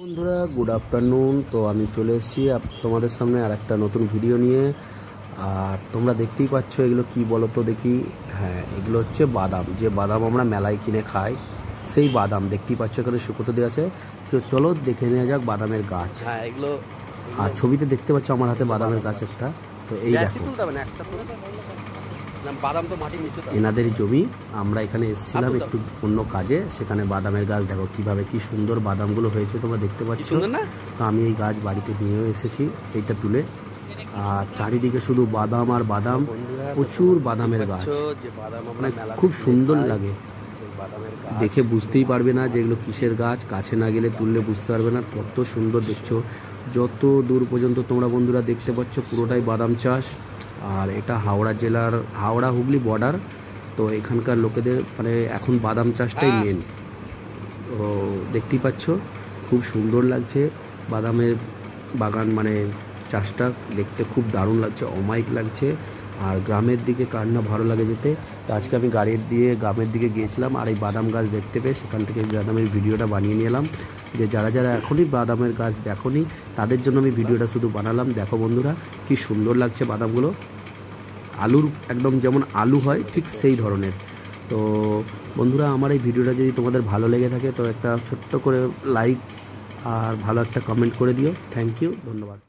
বন্ধুরা good afternoon. তো আমি চলে এসেছি তোমাদের সামনে আর একটা নতুন ভিডিও নিয়ে। আর তোমরা দেখতেই পাচ্ছ এগুলো কি বলো তো দেখি। হ্যাঁ, এগুলো হচ্ছে বাদাম, যে বাদাম আমরা মেলায় কিনে খাই সেই বাদাম দেখতেই পাচ্ছ এখানে শুকোতে দেওয়া আছে। তো চলো দেখে নেওয়া যাক বাদামের গাছ। হ্যাঁ, এগুলো আর ছবিতে দেখতে পাচ্ছ আমার হাতে বাদামের গাছ একটা। তো এই দেখো বাদাম তো মাটির নিচে, এনাদের জমি। আমরা এখানে এসেছিলাম একটু অন্য কাজে, সেখানে বাদামের গাছ দেখো কিভাবে কি সুন্দর বাদামগুলো হয়েছে তোমরা দেখতে পাচ্ছ। তো আমি এই গাছ বাড়িতে নিয়েও এসেছি এইটা তুলে। আর চারিদিকে শুধু বাদাম আর বাদাম, প্রচুর বাদামের গাছ, মানে খুব সুন্দর লাগে দেখে। বুঝতেই পারবে না যে এগুলো কিসের গাছ, কাছে না গেলে তুললে বুঝতে পারবে না কত সুন্দর দেখছো। যত দূর পর্যন্ত তোমরা বন্ধুরা দেখতে পাচ্ছ পুরোটাই বাদাম চাষ। আর এটা হাওড়া জেলার, হাওড়া হুগলি বর্ডার। তো এখানকার লোকেদের মানে এখন বাদাম চাষটাই মেন। তো দেখতেই পাচ্ছ খুব সুন্দর লাগছে বাদামের বাগান, মানে চাষটা দেখতে খুব দারুণ লাগছে, অমায়িক লাগছে। আর গ্রামের দিকে কার না ভালো লাগে যেতে। তো আজকে আমি গাড়ির দিয়ে গ্রামের দিকে গিয়েছিলাম আর এই বাদাম গাছ দেখতে পেয়ে সেখান থেকে বাদামের ভিডিওটা বানিয়ে নিলাম। যে যারা যারা এখনই বাদামের গাছ দেখোনি তাদের জন্য আমি ভিডিওটা শুধু বানালাম। দেখো বন্ধুরা কি সুন্দর লাগছে বাদামগুলো, আলুর একদম যেমন আলু হয় ঠিক সেই ধরনের। তো বন্ধুরা আমার এই ভিডিওটা যদি তোমাদের ভালো লেগে থাকে তো একটা ছোট্ট করে লাইক আর ভালো একটা কমেন্ট করে দিও। থ্যাংক ইউ, ধন্যবাদ।